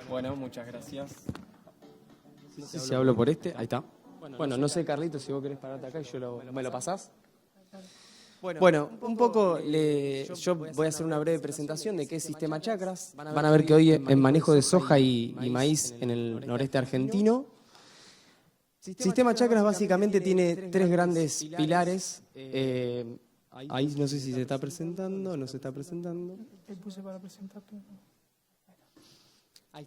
Bueno, muchas gracias. No sé si hablo por este. Ahí está. Bueno, no sé, Carlitos, si vos querés pararte acá y me lo pasás. Bueno, un poco yo voy a hacer una breve presentación de qué es Sistema Chakras. Van a ver que hoy en manejo de soja y maíz en el noreste argentino. Sistema Chakras básicamente tiene tres grandes pilares. Ahí no sé si se está presentando, no se está presentando.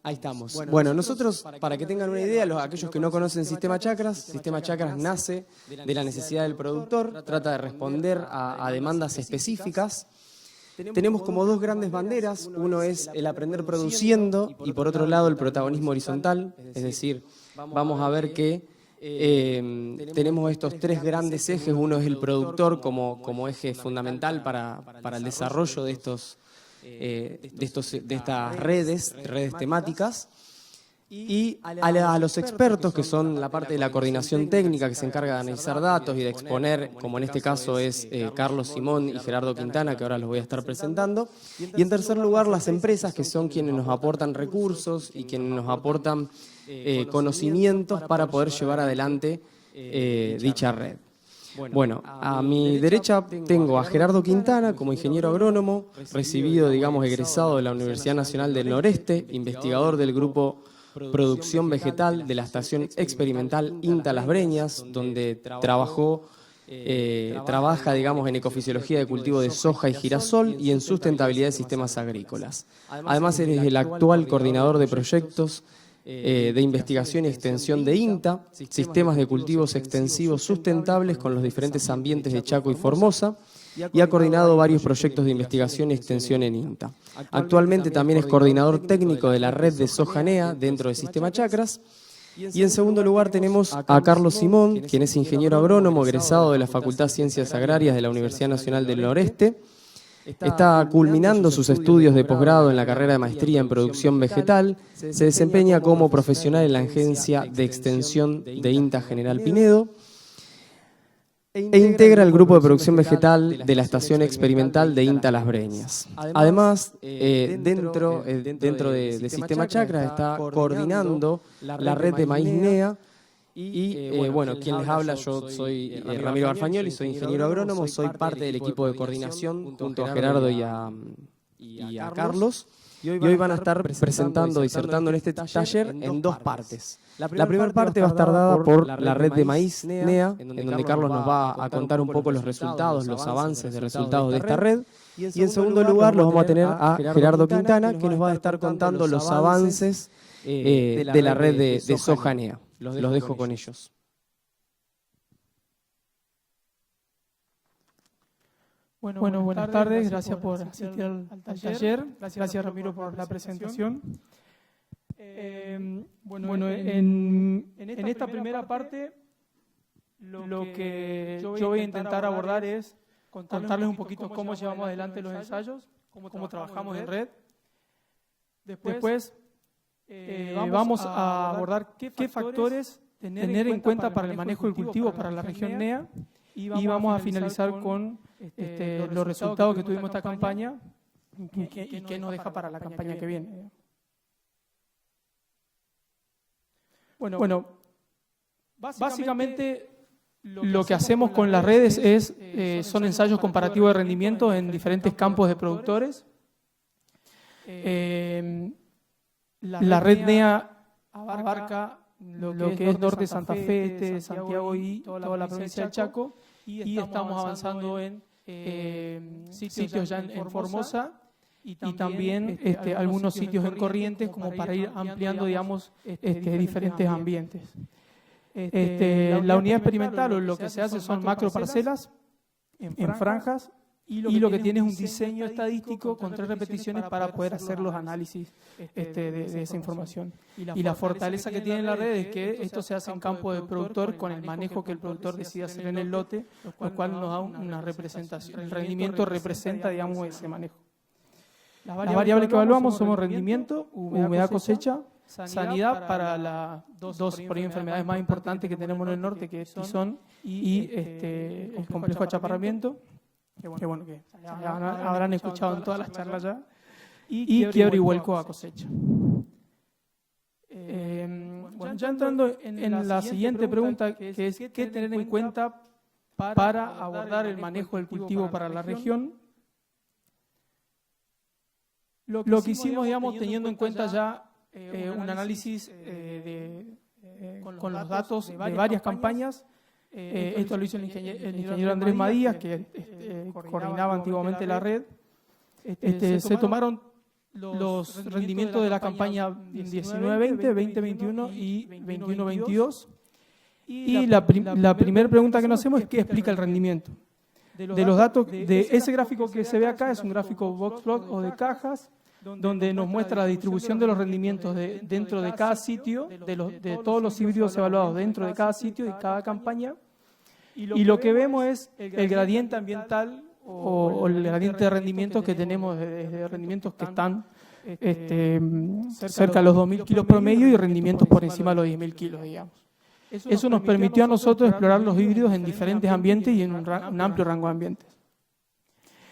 Ahí estamos. Bueno, nosotros, para que tengan una idea, aquellos que no conocen Sistema Chakras nace de la necesidad del productor, trata de responder a demandas específicas. Tenemos como dos grandes banderas, uno es el aprender produciendo y por otro lado el protagonismo horizontal, es decir, vamos a ver que tenemos estos tres grandes ejes, uno es el productor como eje fundamental para el desarrollo de estas redes temáticas, y a los expertos, que son la parte de la coordinación técnica, que se encarga de analizar datos y de exponer, como en este caso es Carlos Simón y Gerardo Quintana, que ahora los voy a estar presentando. Y en tercer lugar, las empresas, que son quienes nos aportan recursos y quienes nos aportan conocimientos para poder llevar adelante dicha red. Bueno, a mi derecha tengo a Gerardo Quintana como ingeniero agrónomo, recibido, digamos, egresado de la Universidad Nacional del Noreste, investigador del grupo Producción Vegetal de la Estación Experimental INTA Las Breñas, donde trabaja, digamos, en ecofisiología de cultivo de soja y girasol y en sustentabilidad de sistemas agrícolas. Además, es el actual coordinador de proyectos de investigación y extensión de INTA, sistemas de cultivos extensivos sustentables con los diferentes ambientes de Chaco y Formosa, y ha coordinado varios proyectos de investigación y extensión en INTA. Actualmente también es coordinador técnico de la red de soja NEA dentro del Sistema Chakras. Y en segundo lugar tenemos a Carlos Simón, quien es ingeniero agrónomo egresado de la Facultad de Ciencias Agrarias de la Universidad Nacional del Noreste. Está culminando sus estudios de posgrado en la carrera de maestría en producción vegetal, se desempeña como profesional en la agencia de extensión de INTA General Pinedo e integra el grupo de producción vegetal de la estación experimental de INTA Las Breñas. Además, dentro de Sistema Chakras está coordinando la red de maíz NEA. Bueno, quien les habla, yo soy Ramiro Garfagnoli, soy ingeniero agrónomo, soy parte del equipo de coordinación junto a Gerardo y a Carlos. Y hoy van a estar presentando, disertando en este taller en dos partes. La primera parte va a estar dada por la red de maíz NEA, en donde Carlos nos va a contar un poco los resultados, los avances de resultados de esta red. Y en segundo lugar los vamos a tener a Gerardo Quintana, que nos va a estar contando los avances de la red de soja NEA. Los dejo con ellos. Bueno, buenas tardes, gracias por asistir al taller. Gracias, Ramiro, por la presentación. Bueno, en esta primera parte, lo que yo voy a intentar abordar es contarles un poquito cómo llevamos adelante los ensayos, cómo trabajamos en red. Después vamos a abordar qué factores tener en cuenta para el manejo del cultivo para la región NEA, y vamos a finalizar con los resultados que tuvimos esta campaña y qué nos deja para la campaña que viene. Bueno, básicamente lo que hacemos con las redes son ensayos comparativos de rendimiento en diferentes campos de productores. La red NEA abarca lo que es norte de Santa Fe, Santiago y toda la provincia del Chaco, y estamos avanzando en sitios ya en Formosa y también algunos sitios en Corrientes, como para ir ampliando, digamos, diferentes ambientes. La unidad experimental, o lo que se hace, son macroparcelas en franjas, y lo que tiene es un diseño estadístico con 3 repeticiones para poder hacer los análisis de esa información. Y la fortaleza que tiene la red es que esto se hace en campo de productor, con el manejo que el productor decide hacer en el lote, lo cual nos da una representación. El rendimiento representa, digamos, ese manejo. Las variables que evaluamos son rendimiento, humedad cosecha, sanidad para las dos por ahí enfermedades más importantes que tenemos en el norte, que es tizón y el complejo achaparramiento. Que habrán escuchado en todas las charlas ya, y quiebre y vuelco a cosecha. Bueno, ya entrando en la siguiente pregunta, que es ¿qué tener en cuenta para abordar el manejo del cultivo para la región? Lo que hicimos, digamos, teniendo en cuenta ya un análisis con los datos de varias campañas. Esto lo hizo el ingeniero Andrés Madías, que coordinaba antiguamente la red. Se tomaron los rendimientos de la campaña 19-20, 20-21 y 21-22. Y la primera pregunta que nos hacemos es ¿qué explica el rendimiento? De los datos, de ese gráfico que se ve acá, es un gráfico box plot o de cajas, donde nos muestra la distribución de los rendimientos dentro de cada sitio, de todos los híbridos evaluados dentro de cada sitio y cada campaña. Y lo que vemos es el gradiente ambiental o el gradiente de rendimientos que tenemos, de rendimientos que están cerca de los 2.000 kilos promedio y rendimientos por encima de los 10.000 kilos, digamos. Eso nos permitió a nosotros explorar los híbridos en diferentes ambientes y en un amplio rango de ambientes.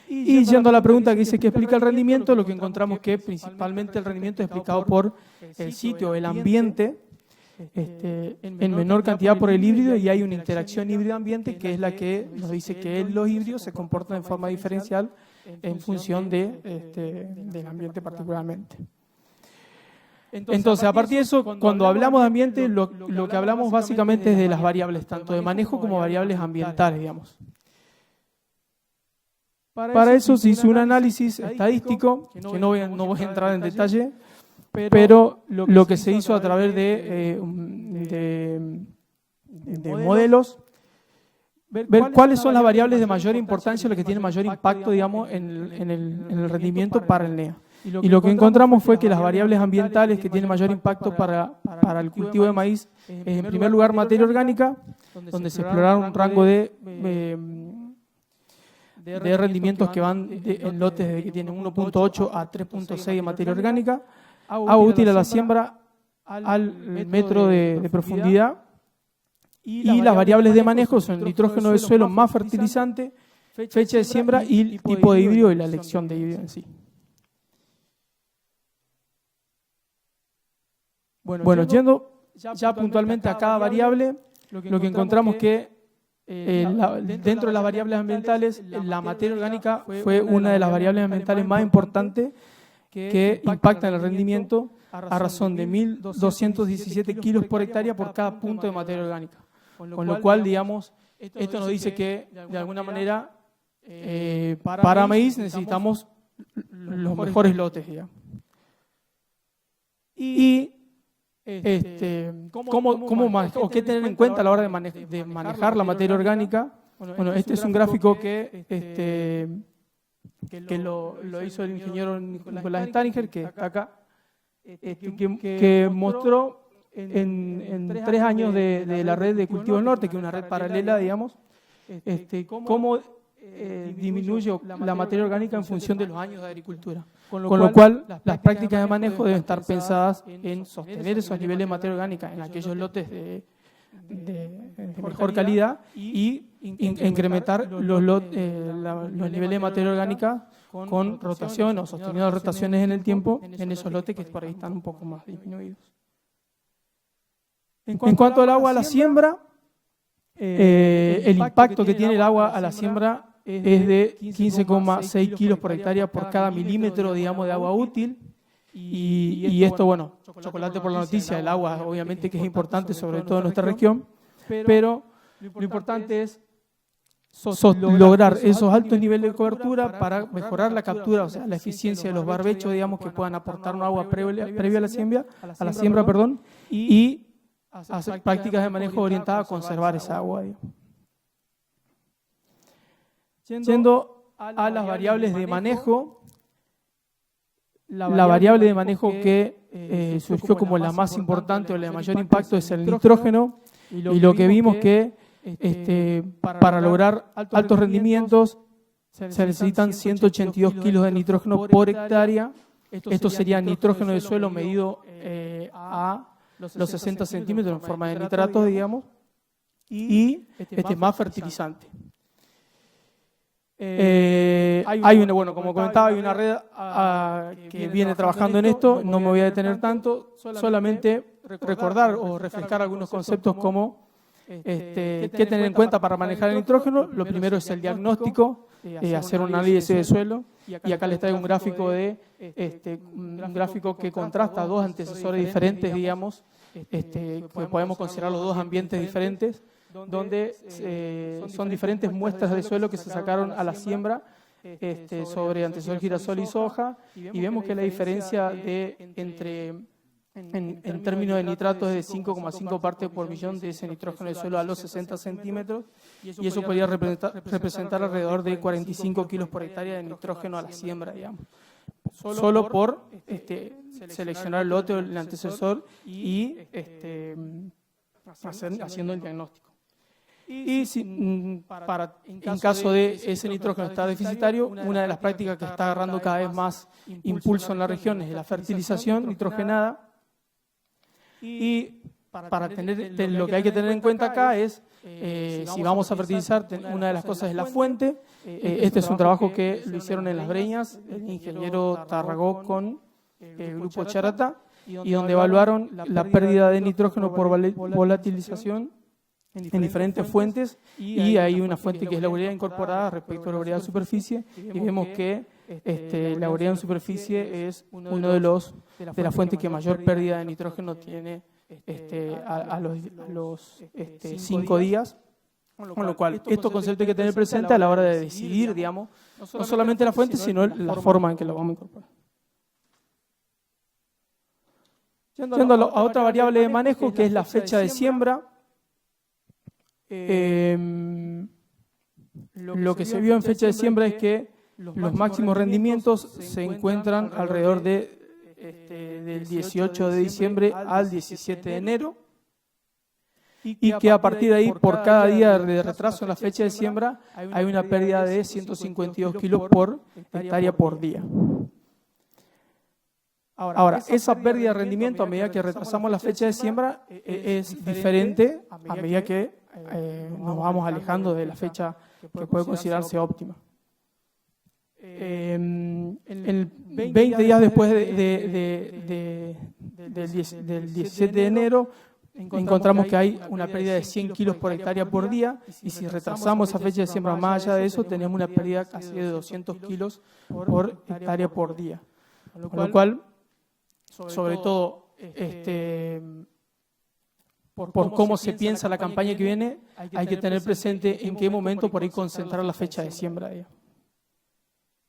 Y yendo a la pregunta que dice ¿qué explica el rendimiento? Lo que encontramos que principalmente el rendimiento es explicado por el sitio, el ambiente, en menor cantidad por el híbrido, y hay una interacción híbrido-ambiente que es la que nos dice que los híbridos se comportan de forma diferencial en función del ambiente particularmente. Entonces, a partir de eso, cuando hablamos de ambiente, lo que hablamos básicamente es de las variables, tanto de manejo como variables ambientales, digamos. Para eso se hizo un análisis estadístico, que no voy a entrar en detalle, pero lo que se hizo a través de modelos, ver cuáles son las variables de mayor importancia, las que tienen mayor impacto, digamos, en el rendimiento para el NEA. Y lo que encontramos fue que las variables ambientales que tienen mayor impacto para el cultivo de maíz es, en primer lugar, materia orgánica, donde se exploraron un rango de rendimientos que van en lotes de que tienen 1.8 a 3.6 de materia orgánica, agua útil a la siembra al metro de profundidad, y las variables de manejo son el nitrógeno del suelo más fertilizante, fecha de siembra y el tipo de híbrido y la elección de híbrido en sí. Bueno, yendo ya puntualmente a cada variable, lo que encontramos que dentro de las variables ambientales, la materia orgánica fue una de las variables ambientales más importantes que impactan el rendimiento a razón de 1.217 kilos por hectárea por cada punto de materia orgánica. Con lo cual, digamos, esto nos dice que, de alguna manera, para maíz necesitamos los mejores lotes, digamos. Y ¿qué tener en cuenta a la hora de manejar la materia orgánica? Bueno, este es un gráfico que lo hizo el ingeniero Nicolás Staniger, que está acá, que mostró en 3 años de la red de Cultivos Norte, que es una red paralela, digamos, cómo disminuye la materia orgánica en función de los años de agricultura. Con lo cual, las prácticas de manejo deben estar pensadas en sostener esos niveles de materia orgánica en aquellos lotes de mejor calidad y incrementar los niveles de materia orgánica con rotación o sosteniendo rotaciones en el tiempo en esos lotes que por ahí están un poco más disminuidos. En cuanto al agua a la siembra, el impacto que tiene el agua a la siembra es de 15,6 kilos por hectárea por cada milímetro, digamos, de agua útil. Y esto, bueno, chocolate por la noticia, el agua obviamente que es importante, sobre todo en nuestra región, pero lo importante es lograr esos altos niveles de cobertura para mejorar la captura, o sea, la eficiencia de los barbechos, digamos, que puedan aportar un agua previa a la siembra, y hacer prácticas de manejo orientadas a conservar esa agua, digamos. Yendo a las variables de manejo, la variable de manejo que surgió como la más importante o la de mayor impacto es el nitrógeno, y lo que vimos que para lograr altos rendimientos se necesitan 182 kilos de nitrógeno por hectárea. Esto sería nitrógeno de suelo medido a los 60 centímetros en forma de nitratos, digamos, y más fertilizante. Bueno, como comentaba, hay una red que viene trabajando en esto, no me voy a detener tanto, solamente recordar o refrescar algunos conceptos como qué tener en cuenta para manejar el nitrógeno. Lo primero es el diagnóstico, hacer un análisis de suelo, y acá les traigo un gráfico un gráfico que contrasta dos antecesores diferentes, digamos, que podemos considerar los dos ambientes diferentes, donde son diferentes muestras de suelo que se sacaron a la siembra sobre antecesor girasol y soja, y vemos que la diferencia en términos de nitratos es de 5,5 partes por millón de ese nitrógeno de suelo a los 60 centímetros, y eso podría representar alrededor de 45 kilos por hectárea de nitrógeno a la siembra, digamos, solo por seleccionar el lote o el antecesor y haciendo el diagnóstico. Y en caso de ese nitrógeno estar deficitario, una de las prácticas que está agarrando cada vez más impulso en la región es la fertilización nitrogenada. Y para tener lo que hay que tener en cuenta acá es, si vamos a fertilizar, una de las cosas es la fuente. Este es un trabajo que lo hicieron en Las Breñas, el ingeniero Tarragó con el grupo Charata, y donde evaluaron la pérdida de nitrógeno por volatilización en diferentes fuentes, y hay una fuente que es la urea incorporada respecto a la urea de superficie, y vemos que la urea en superficie es uno de las fuentes que mayor pérdida de nitrógeno tiene a los 5 días, con lo cual estos conceptos hay que tener presente a la hora de decidir, digamos, no solamente la fuente, sino la forma en que lo vamos a incorporar. Yendo a otra variable de manejo, que es la fecha de siembra. Lo que se vio en fecha de siembra es que los máximos rendimientos se encuentran alrededor del 18 de diciembre al 17 de enero, y que a partir de ahí, por cada día de retraso en la fecha de siembra, hay una pérdida de 152 kilos por hectárea por día. Ahora, esa pérdida de rendimiento a medida que retrasamos la fecha de siembra es diferente a medida que nos vamos alejando de la fecha que puede considerarse óptima. 20 días después del 17 de enero, encontramos que hay una pérdida de 100 kilos por hectárea por día, y si retrasamos esa fecha de siembra más allá de eso, tenemos una pérdida casi de 200 kilos por hectárea por día. Con lo cual, sobre todo, por cómo se piensa la campaña que viene, hay que tener presente en qué momento por ahí concentrar la fecha de siembra.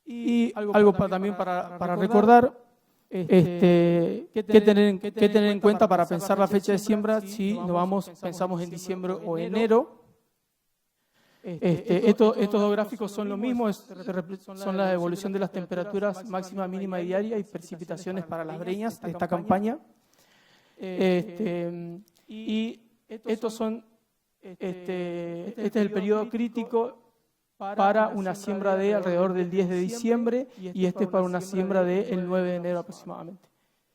Y algo también para recordar, qué tener en cuenta para pensar la fecha de siembra si pensamos en diciembre o enero. Estos dos gráficos son lo mismo, son la evolución de las temperaturas máxima, mínima y diaria y precipitaciones para Las Breñas de esta campaña. Y estos son, este es el periodo crítico para una siembra de alrededor del 10 de diciembre, y este es para una siembra del 9 de enero aproximadamente.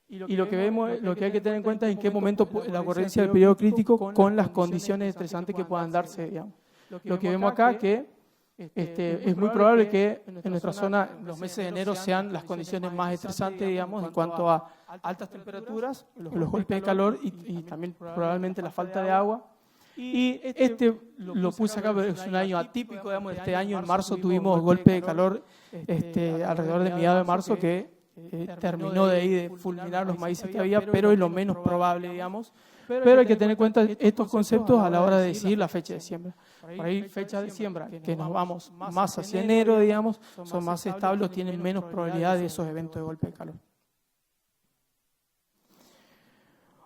Y lo que hay que tener en cuenta es en qué momento la ocurrencia del periodo crítico con las condiciones estresantes que puedan darse, digamos. Lo que vemos acá que es muy probable que en nuestra zona los meses de enero sean las condiciones más estresantes, digamos, en cuanto a altas temperaturas, los golpes de calor y también probablemente la falta de agua. Y lo puse acá, pero es un año atípico, digamos. Este año en marzo tuvimos golpes de calor alrededor de mediados de marzo que terminó de ahí de fulminar los maíces que había, pero es lo menos probable, digamos. Pero hay que tener en cuenta estos conceptos a la hora de decidir la fecha de siembra. Por ahí, fecha de siembra, que nos vamos más hacia enero, digamos, son más estables, tienen menos probabilidad de esos eventos de golpe de calor.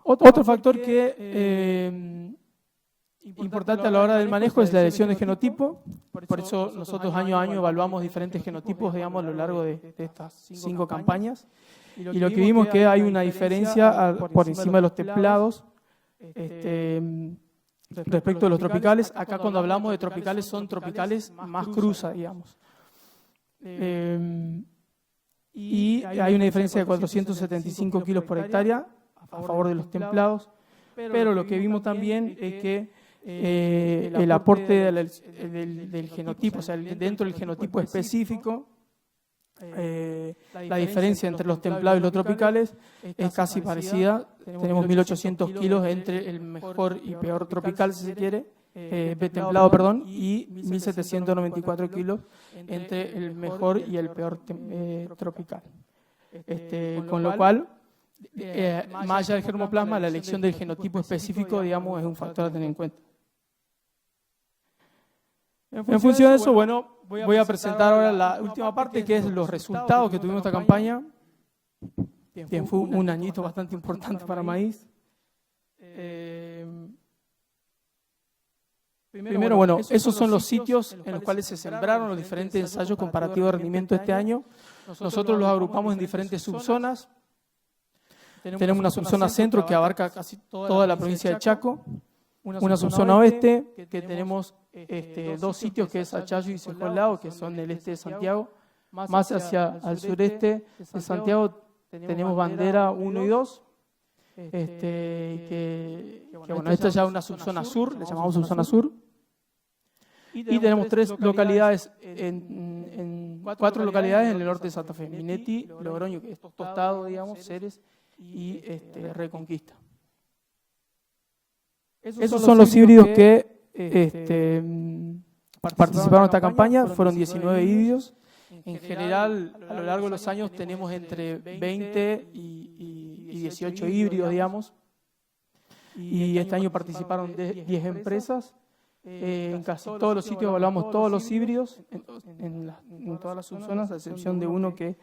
Otro factor que importante a la hora del manejo es la elección de genotipo. Por eso nosotros año a año evaluamos diferentes genotipos, digamos, a lo largo de estas 5 campañas. Y lo que vimos es que hay una diferencia por encima de los templados respecto de los tropicales. Acá cuando hablamos de tropicales son tropicales más cruzas, digamos. Y hay una diferencia de 475 kilos por hectárea a favor de los templados. Pero lo que vimos también es que el aporte del genotipo, o sea, dentro del genotipo específico, la diferencia entre los templados y los tropicales es casi parecida. Tenemos 1.800 kilos entre el mejor y peor tropical, si se quiere, templado, perdón, y 1.794 kilos entre el mejor y el peor tropical. Con lo cual, más allá del germoplasma, la elección del genotipo específico, digamos, es un factor a tener en cuenta. En función de eso, bueno, voy a presentar ahora la última parte, que es los resultados que tuvimos esta campaña. Bien, fue un añito bastante importante para maíz. Primero, bueno, esos son los sitios en los cuales se sembraron los diferentes ensayos comparativos de rendimiento este año. Nosotros los agrupamos en diferentes subzonas. Tenemos una subzona centro que abarca casi toda la provincia de Chaco. Una subzona oeste, que tenemos dos sitios, que es Achayo y Sejolao, que son el este de Santiago. Más hacia el sureste de Santiago tenemos Bandera 1 y 2. Bueno, esta ya es una subzona sur, le llamamos subzona sur. Y tenemos 3 localidades, cuatro localidades en el norte de Santa Fe: Minetti, Logroño, que es Tostado, digamos, Ceres, y Reconquista. Esos son los híbridos que participaron en esta campaña. Fueron 19 híbridos. En general, a lo largo de los años tenemos entre 20 y 18 híbridos, digamos. Y este año participaron 10 empresas. En casi todos los sitios evaluamos todos los híbridos, en todas las subzonas, a excepción de uno que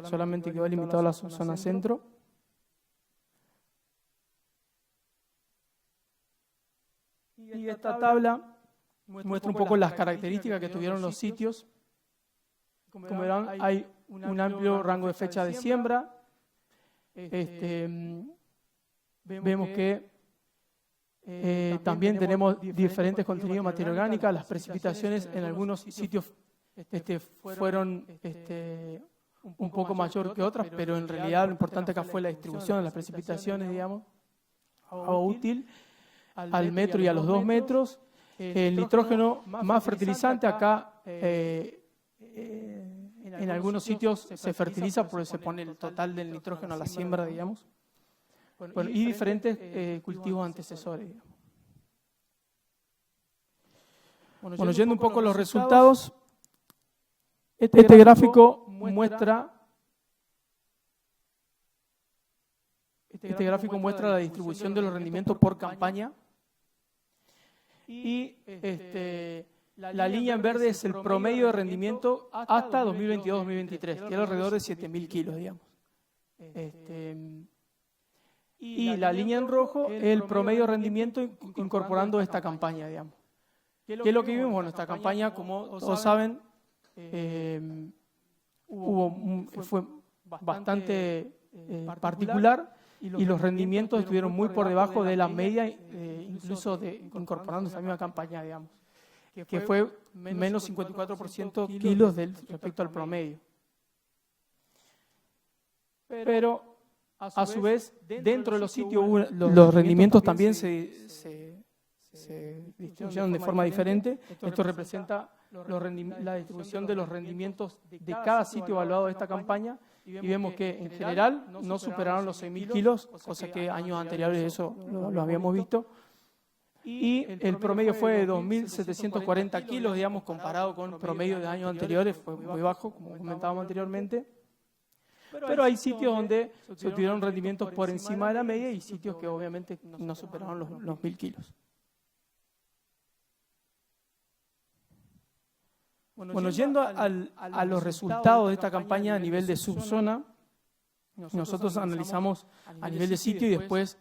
solamente quedó limitado a la subzona centro. Y esta tabla muestra un poco las características que tuvieron los sitios. Como verán, hay un amplio rango de fecha de siembra. Vemos que también tenemos diferentes contenidos de materia orgánica. Las precipitaciones en algunos sitios fueron un poco mayor que otras, pero en realidad lo importante acá fue la distribución de las precipitaciones, digamos, agua útil al metro y a los 2 metros. El nitrógeno más fertilizante acá, en algunos sitios se fertiliza porque se pone el total del nitrógeno a la siembra, digamos. Bueno, y diferentes cultivos antecesores, digamos. Bueno, yendo un poco a los resultados, este gráfico muestra la distribución de los rendimientos por campaña. Y la línea en verde es el promedio de rendimiento hasta 2022-2023, que era alrededor de 7.000 kilos, digamos. Y la línea en rojo es el promedio de rendimiento incorporando esta campaña, digamos. ¿Qué es lo que vimos? Bueno, esta campaña, como todos saben, fue bastante particular. Y los rendimientos estuvieron muy por debajo de la media, incluso incorporando esa misma campaña, digamos, que fue menos 54% kilos respecto al promedio. Pero, a su vez, dentro de los sitios los rendimientos también se distribuyeron de forma diferente. Esto representa la distribución de los rendimientos de cada sitio evaluado de esta campaña. Y vemos que en general no superaron los 6.000 kilos, cosa que años anteriores eso lo habíamos visto. Y el promedio fue de 2.740 kilos, digamos, comparado con el promedio de años anteriores, fue muy bajo, como comentábamos anteriormente. Pero hay sitios donde se obtuvieron rendimientos por encima de la media y sitios que obviamente no superaron los 1.000 kilos. Bueno, yendo a los resultados de esta campaña a nivel de subzona, nosotros analizamos a nivel de sitio y después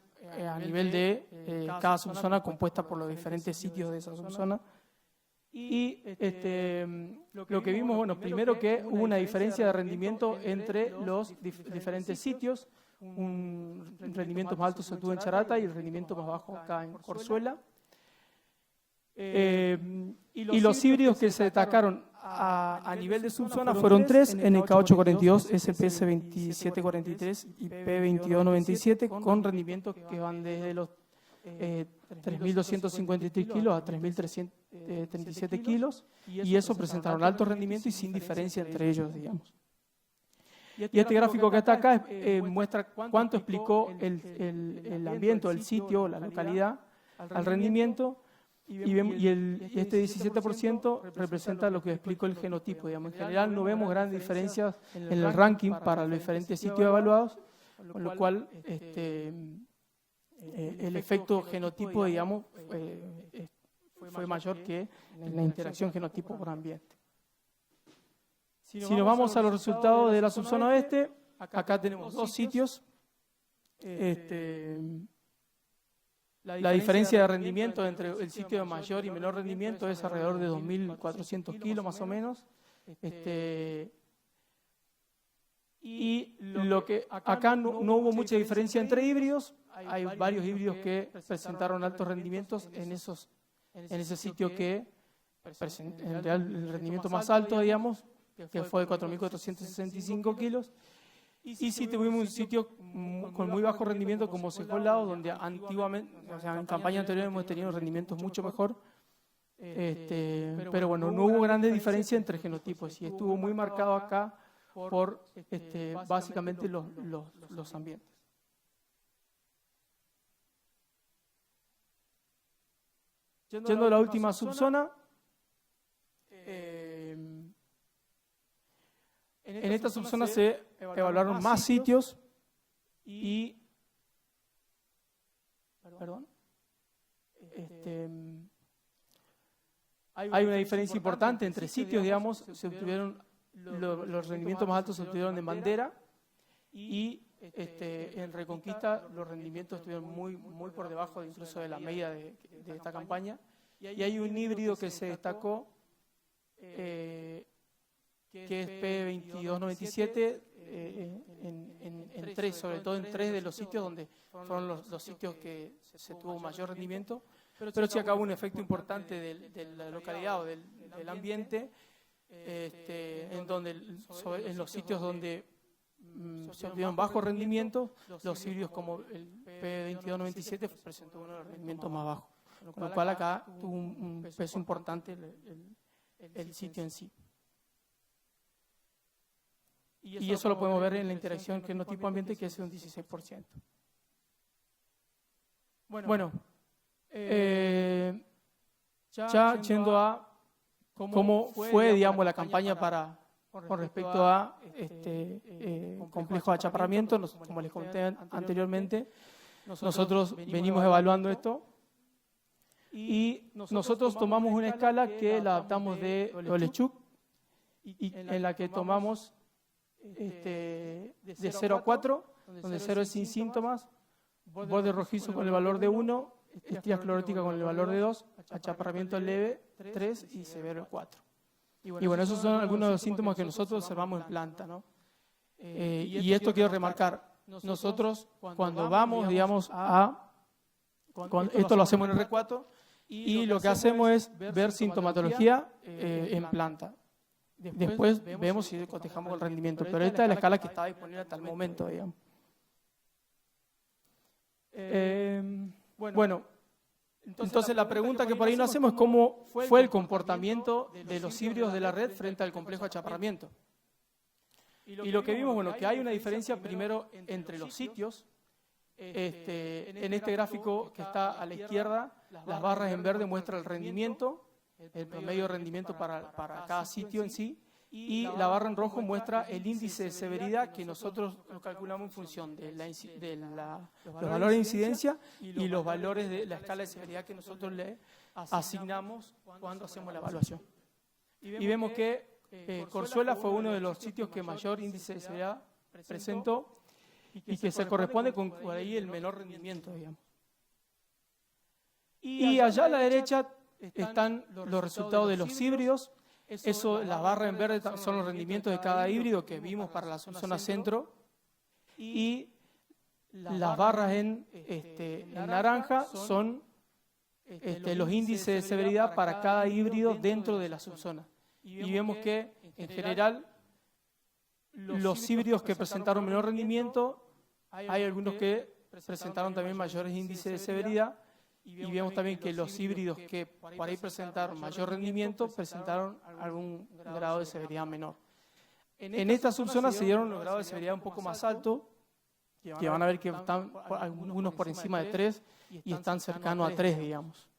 a nivel de cada subzona compuesta por los diferentes sitios de esa subzona. Y lo que vimos, bueno, primero que hubo una diferencia de rendimiento entre los diferentes sitios. Un rendimiento más alto se obtuvo en Charata y el rendimiento más bajo acá en Corzuela. Y los híbridos que se destacaron a nivel de subzona fueron 3, NK842, SPS2743 y P2297, con rendimientos que van desde los 3.253 kilos a 3.337 kilos, y eso presentaron alto rendimiento y sin diferencia entre ellos, digamos. Y este gráfico que está acá muestra cuánto explicó el ambiente, el sitio, la localidad, al rendimiento, y este 17% representa lo que explicó el genotipo. Digamos. En general no vemos grandes diferencias en el ranking para los diferentes sitios evaluados, con lo cual el efecto genotipo, digamos, fue mayor que en la interacción genotipo por ambiente. Si nos vamos a los resultados de la subzona oeste, acá tenemos dos sitios. La diferencia de rendimiento entre el sitio de mayor y menor rendimiento es alrededor de 2.400 kilos más o menos. Y lo que acá no hubo mucha diferencia entre híbridos. Hay varios híbridos que presentaron altos rendimientos en ese sitio que en realidad el rendimiento más alto, digamos, que fue de 4.465 kilos. Y sí tuvimos un sitio con muy bajo rendimiento como Sejolao, donde antiguamente, o sea, en campaña anterior hemos tenido rendimientos mucho mejor. Pero bueno, no hubo grandes diferencias entre genotipos y estuvo muy marcado acá por básicamente los ambientes. Yendo a la última subzona, en esta subzona se evaluaron más sitios y hay una diferencia importante entre sitios, digamos. Se obtuvieron los rendimientos más altos se obtuvieron en Bandera y en Reconquista los rendimientos estuvieron muy por debajo incluso de la media de esta campaña. Y hay un híbrido que se destacó que es P2297 en tres, sobre todo en tres de los sitios donde fueron los sitios que se tuvo mayor rendimiento, pero sí acá hubo un efecto importante de la localidad o del ambiente, en los sitios donde se obtuvieron bajos rendimientos, los híbridos como el P2297 presentó uno de los rendimientos más bajos, con lo cual acá tuvo un peso importante el sitio en sí. Y eso lo podemos ver en la interacción genotipo-ambiente, que es un 16%. Bueno, ya yendo a cómo fue, digamos, la campaña con respecto a complejo de achaparramiento, como les comenté anteriormente, nosotros venimos evaluando esto y nosotros tomamos una escala que la adaptamos de Olechuk y en la que tomamos de 0 a 4, donde 0 es sin síntomas, borde rojizo con el valor de 1, estría clorótica con el valor de 2, achaparramiento leve 3 y severo 4. Y bueno, esos son algunos de los síntomas que nosotros observamos en planta, ¿no? Y esto quiero remarcar, nosotros cuando vamos, digamos, esto lo hacemos en el R4 y lo que hacemos es ver sintomatología en planta. Después vemos si cotejamos el rendimiento, pero esta es la escala que está disponible hasta el momento, digamos. Bueno, entonces la pregunta que por ahí nos hacemos es cómo fue el comportamiento de los híbridos de la red frente al complejo de achaparramiento. Y lo que vimos, bueno, que hay una diferencia primero entre los sitios. En este gráfico que está a la izquierda, las barras en verde muestran el rendimiento, el promedio de rendimiento para cada sitio en sí, y la barra en rojo muestra el índice de severidad que nosotros lo calculamos en función de los valores de incidencia y los valores de la escala de severidad que nosotros le asignamos cuando hacemos la evaluación. Y vemos que Corzuela fue uno de los sitios que mayor índice de severidad presentó y que se corresponde con por ahí el menor rendimiento, digamos. Y allá a la derecha están los resultados de los híbridos. Eso, las barras en verde son los rendimientos de cada híbrido que vimos para la zona centro. Y las barras en naranja son los índices de severidad para cada híbrido dentro de la subzona. Y vemos que, en general, los híbridos que presentaron menor rendimiento, hay algunos que presentaron también mayores índices de severidad, y vemos también que los híbridos que por ahí presentaron mayor rendimiento presentaron algún grado de severidad menor. En esta subzona se dieron los grados de severidad un poco más altos, que van a ver que están algunos por encima de 3 y están cercanos a 3, digamos.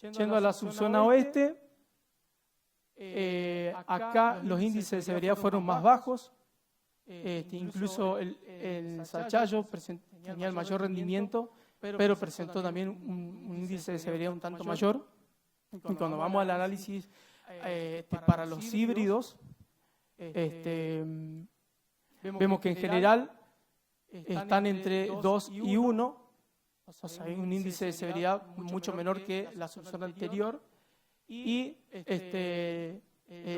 Yendo a la subzona oeste, acá los índices de severidad fueron más bajos, incluso el Sachayo tenía el mayor rendimiento, pero presentó también un índice de severidad un tanto mayor. Y cuando vamos al análisis para los híbridos, vemos que en general están entre 2 y 1, o sea, hay un índice de severidad mucho menor que la subzona anterior, y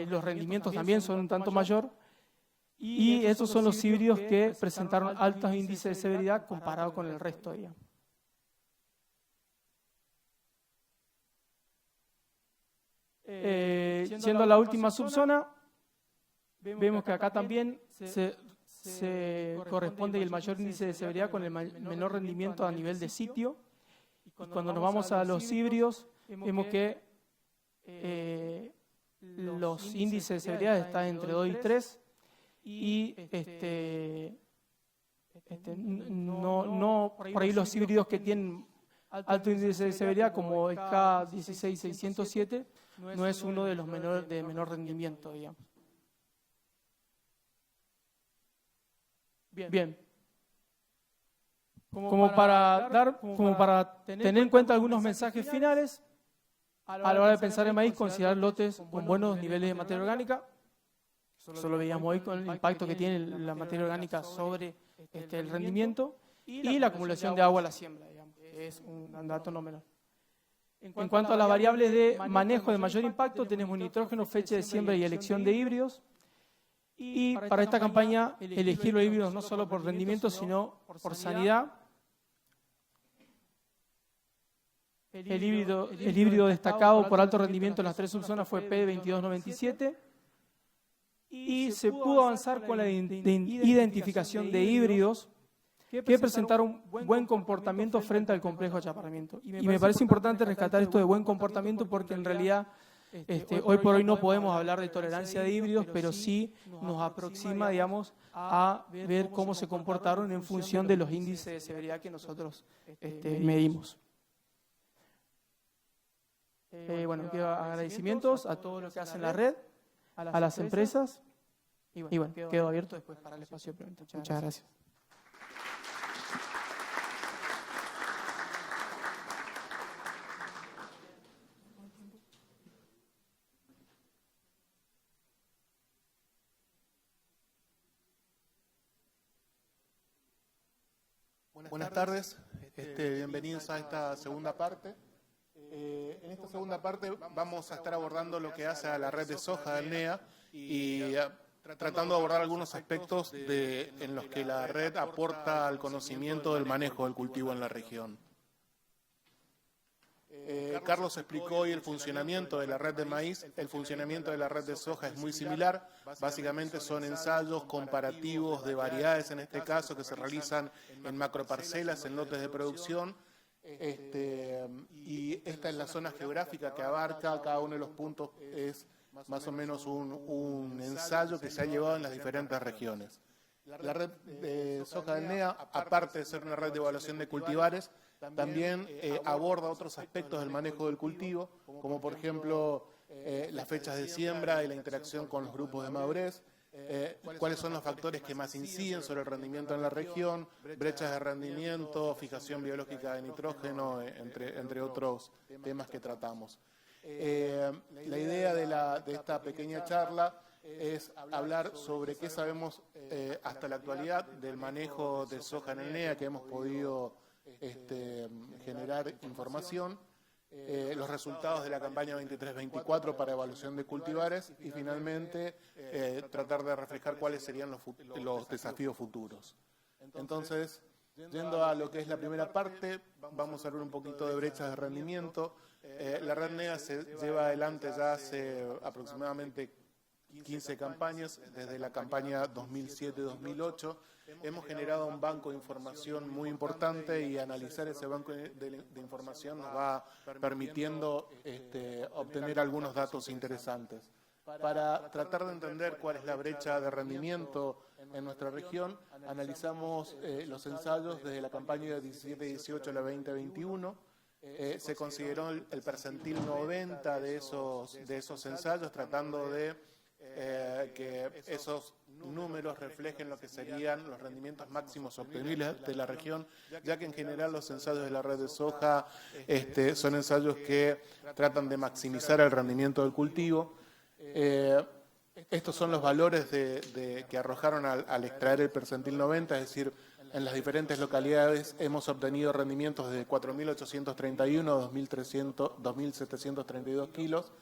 los rendimientos también son un tanto mayor, y esos son los híbridos que presentaron altos índices de severidad comparado con el resto, digamos. Yendo a la última subzona, vemos que acá también se corresponde el mayor índice de severidad con el menor rendimiento a nivel de sitio. Y cuando nos vamos a los híbridos, vemos que los índices de severidad están entre 2 y 3 y no por ahí los híbridos que tienen alto índice de severidad como el K16607 no es uno de los de menor rendimiento, digamos. Bien. Como para tener en cuenta algunos mensajes finales, a la hora de pensar en maíz, considerar lotes con buenos niveles de materia orgánica. Eso lo veíamos hoy con el impacto que tiene la materia orgánica sobre el rendimiento y la acumulación de agua a la siembra, digamos, que es un dato no menor. En cuanto a las variables de manejo de mayor impacto, tenemos nitrógeno, fecha de siembra y elección de híbridos. Y para esta campaña, elegir los híbridos no solo por rendimiento, sino por sanidad. El híbrido destacado por alto rendimiento en las 3 subzonas fue P2297. Y se pudo avanzar con la identificación de híbridos que presentaron buen comportamiento frente al complejo achaparramiento. Y me parece importante rescatar esto de buen comportamiento porque en realidad hoy por hoy no podemos hablar de tolerancia de híbridos, pero sí nos aproxima, digamos, a ver cómo se comportaron en función de los índices de severidad que nosotros medimos. Bueno, quiero agradecimientos a todos los que hacen la red, a las empresas, y bueno, quedo abierto después para el espacio de preguntas. Muchas gracias. Buenas tardes, bienvenidos a esta segunda parte. En esta segunda parte vamos a estar abordando lo que hace a la red de soja del NEA y tratando de abordar algunos aspectos en los que la red aporta al conocimiento del manejo del cultivo en la región. Carlos explicó hoy el funcionamiento de la red de maíz. El funcionamiento de la red de soja es muy similar. Básicamente son ensayos comparativos de variedades, en este caso, que se realizan en macroparcelas, en lotes de producción. Y esta es la zona geográfica que abarca. Cada uno de los puntos es más o menos un ensayo que se ha llevado en las diferentes regiones. La red de soja del NEA, aparte de ser una red de evaluación de cultivares, también aborda otros aspectos del manejo del cultivo, como por ejemplo las fechas de siembra y la interacción con los grupos de madurez, cuáles son los factores que más inciden sobre el rendimiento en la región, brechas de rendimiento, fijación biológica de nitrógeno, entre otros temas que tratamos. La idea de esta pequeña charla es hablar sobre qué sabemos hasta la actualidad del manejo de soja en el NEA, que hemos podido generar información, los resultados de la campaña 23-24 para evaluación de cultivares y finalmente tratar de reflejar cuáles serían los desafíos futuros. Entonces, yendo a lo que es la primera parte, vamos a hablar un poquito de brechas de rendimiento. La red NEA se lleva adelante ya hace aproximadamente 15 campañas, desde la campaña 2007-2008, hemos generado un banco de información muy importante y analizar ese banco de información nos va permitiendo obtener algunos datos interesantes. Para tratar de entender cuál es la brecha de rendimiento en nuestra región, analizamos los ensayos desde la campaña de 17-18 a la 20-21. Se consideró el percentil 90 de esos ensayos, tratando de que esos números reflejen lo que serían los rendimientos máximos obtenibles de la región, ya que en general los ensayos de la red de soja son ensayos que tratan de maximizar el rendimiento del cultivo. Estos son los valores que arrojaron al extraer el percentil 90, es decir, en las diferentes localidades hemos obtenido rendimientos de 4.831 a 2.732 kilos,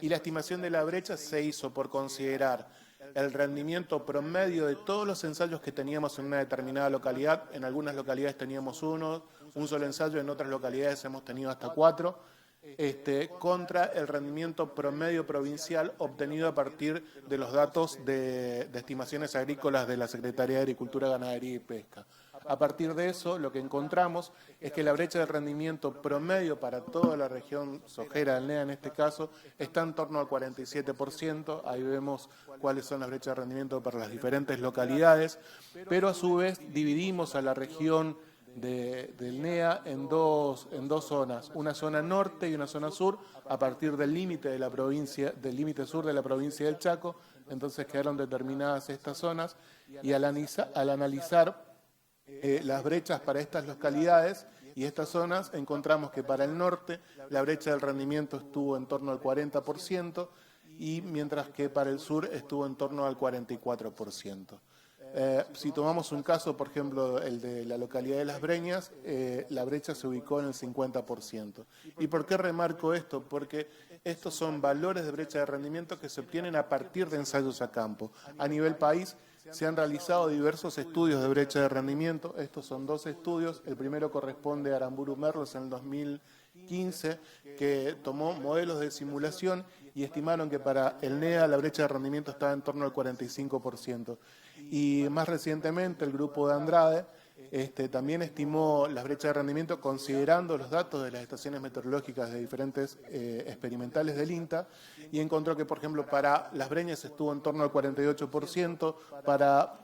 y la estimación de la brecha se hizo por considerar el rendimiento promedio de todos los ensayos que teníamos en una determinada localidad. En algunas localidades teníamos un solo ensayo, en otras localidades hemos tenido hasta 4, contra el rendimiento promedio provincial obtenido a partir de los datos de estimaciones agrícolas de la Secretaría de Agricultura, Ganadería y Pesca. A partir de eso, lo que encontramos es que la brecha de rendimiento promedio para toda la región sojera del NEA, en este caso, está en torno al 47%. Ahí vemos cuáles son las brechas de rendimiento para las diferentes localidades, pero a su vez dividimos a la región del NEA en dos zonas, una zona norte y una zona sur, a partir del límite de la provincia, del límite sur de la provincia del Chaco. Entonces quedaron determinadas estas zonas, y al analizar las brechas para estas localidades y estas zonas, encontramos que para el norte la brecha del rendimiento estuvo en torno al 40%, y mientras que para el sur estuvo en torno al 44%. Si tomamos un caso, por ejemplo, el de la localidad de Las Breñas, la brecha se ubicó en el 50%. ¿Y por qué remarco esto? Porque estos son valores de brecha de rendimiento que se obtienen a partir de ensayos a campo. A nivel país se han realizado diversos estudios de brecha de rendimiento. Estos son 2 estudios. El primero corresponde a Aramburu Merlos en el 2015, que tomó modelos de simulación y estimaron que para el NEA la brecha de rendimiento estaba en torno al 45%. Y más recientemente el grupo de Andrade también estimó las brechas de rendimiento considerando los datos de las estaciones meteorológicas de diferentes experimentales del INTA, y encontró que, por ejemplo, para Las Breñas estuvo en torno al 48%, para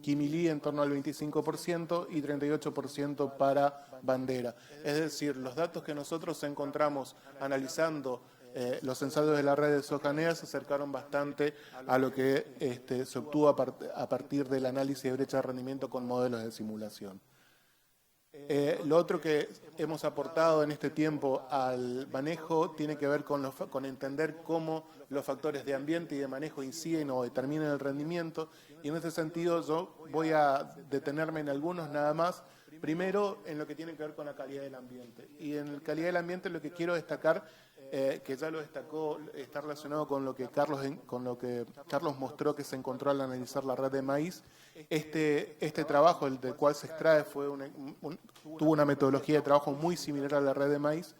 Quimilí en torno al 25% y 38% para Bandera. Es decir, los datos que nosotros encontramos analizando los ensayos de la red de soja NEA se acercaron bastante a lo que se obtuvo a partir del análisis de brecha de rendimiento con modelos de simulación. Lo otro que hemos aportado en este tiempo al manejo tiene que ver con entender cómo los factores de ambiente y de manejo inciden o determinan el rendimiento, y en ese sentido yo voy a detenerme en algunos nada más. Primero, en lo que tiene que ver con la calidad del ambiente. Y en la calidad del ambiente lo que quiero destacar, que ya lo destacó, está relacionado con lo que Carlos mostró que se encontró al analizar la red de maíz. Este trabajo, el del cual se extrae, tuvo una metodología de trabajo muy similar a la red de maíz.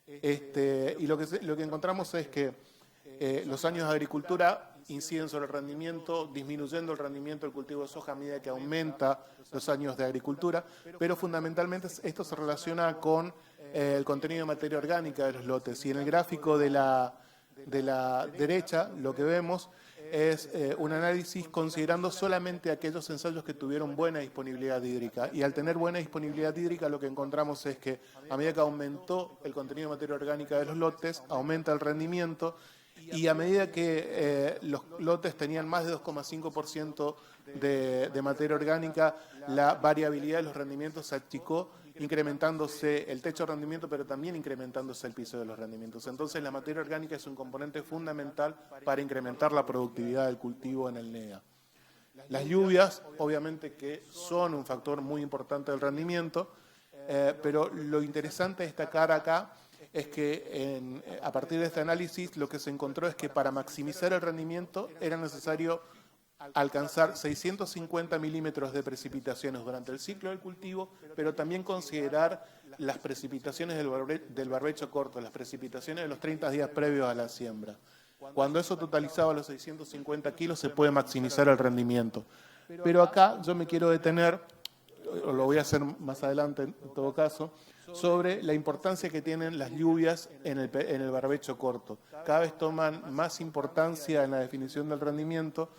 Y lo que encontramos es que los años de agricultura inciden sobre el rendimiento, disminuyendo el rendimiento del cultivo de soja a medida que aumenta los años de agricultura, pero fundamentalmente esto se relaciona con el contenido de materia orgánica de los lotes. Y en el gráfico de la derecha lo que vemos es un análisis considerando solamente aquellos ensayos que tuvieron buena disponibilidad hídrica. Y al tener buena disponibilidad hídrica lo que encontramos es que a medida que aumentó el contenido de materia orgánica de los lotes, aumenta el rendimiento, y a medida que los lotes tenían más de 2,5% de materia orgánica, la variabilidad de los rendimientos se achicó, incrementándose el techo de rendimiento, pero también incrementándose el piso de los rendimientos. Entonces la materia orgánica es un componente fundamental para incrementar la productividad del cultivo en el NEA. Las lluvias, obviamente que son un factor muy importante del rendimiento, pero lo interesante de destacar acá es que a partir de este análisis lo que se encontró es que para maximizar el rendimiento era necesario alcanzar 650 milímetros de precipitaciones durante el ciclo del cultivo, pero también considerar las precipitaciones del barbecho corto, las precipitaciones de los 30 días previos a la siembra. Cuando eso totalizaba los 650 kilos se puede maximizar el rendimiento. Pero acá yo me quiero detener, lo voy a hacer más adelante en todo caso, sobre la importancia que tienen las lluvias en el barbecho corto. Cada vez toman más importancia en la definición del rendimiento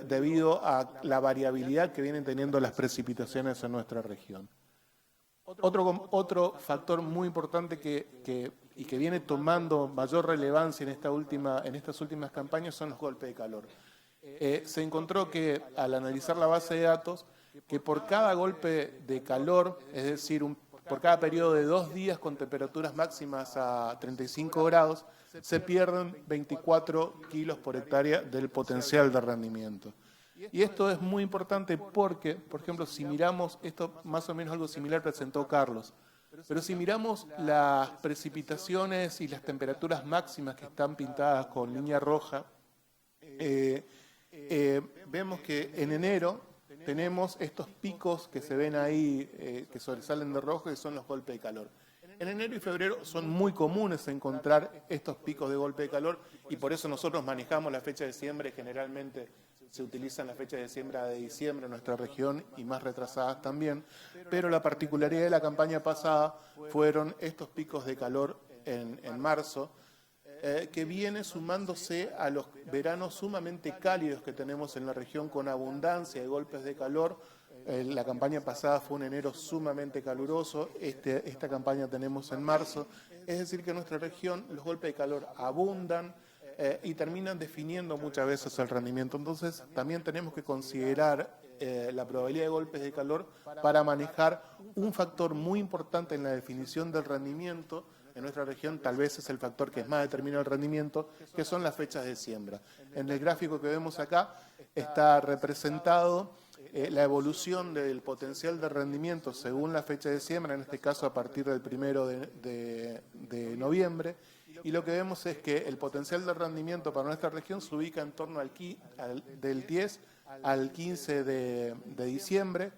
debido a la variabilidad que vienen teniendo las precipitaciones en nuestra región. Otro factor muy importante y que viene tomando mayor relevancia en estas últimas campañas son los golpes de calor. Se encontró que al analizar la base de datos, que por cada golpe de calor, es decir, por cada periodo de 2 días con temperaturas máximas a 35 grados, se pierden 24 kilos por hectárea del potencial de rendimiento. Y esto es muy importante porque, por ejemplo, si miramos, esto más o menos algo similar presentó Carlos, pero si miramos las precipitaciones y las temperaturas máximas que están pintadas con línea roja, vemos que en enero tenemos estos picos que se ven ahí, que sobresalen de rojo, que son los golpes de calor. En enero y febrero son muy comunes encontrar estos picos de golpe de calor y por eso nosotros manejamos la fecha de siembra. Generalmente se utilizan las fechas de siembra de diciembre en nuestra región y más retrasadas también, pero la particularidad de la campaña pasada fueron estos picos de calor en marzo, que viene sumándose a los veranos sumamente cálidos que tenemos en la región con abundancia de golpes de calor. La campaña pasada fue un enero sumamente caluroso, esta campaña tenemos en marzo, es decir que en nuestra región los golpes de calor abundan y terminan definiendo muchas veces el rendimiento. Entonces también tenemos que considerar la probabilidad de golpes de calor para manejar un factor muy importante en la definición del rendimiento. En nuestra región tal vez es el factor que más determina el rendimiento, que son las fechas de siembra. En el gráfico que vemos acá está representado la evolución del potencial de rendimiento según la fecha de siembra, en este caso a partir del 1 de noviembre, y lo que vemos es que el potencial de rendimiento para nuestra región se ubica en torno del 10 al 15 de diciembre.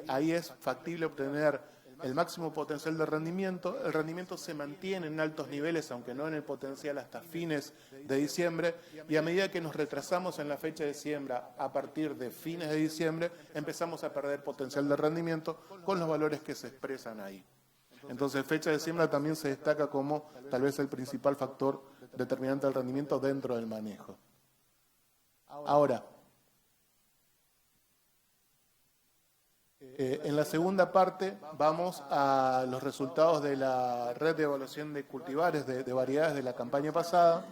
Ahí es factible obtener el máximo potencial de rendimiento. El rendimiento se mantiene en altos niveles, aunque no en el potencial, hasta fines de diciembre, y a medida que nos retrasamos en la fecha de siembra, a partir de fines de diciembre, empezamos a perder potencial de rendimiento con los valores que se expresan ahí. Entonces, fecha de siembra también se destaca como tal vez el principal factor determinante del rendimiento dentro del manejo. Ahora, en la segunda parte vamos a los resultados de la red de evaluación de cultivares de variedades de la campaña pasada.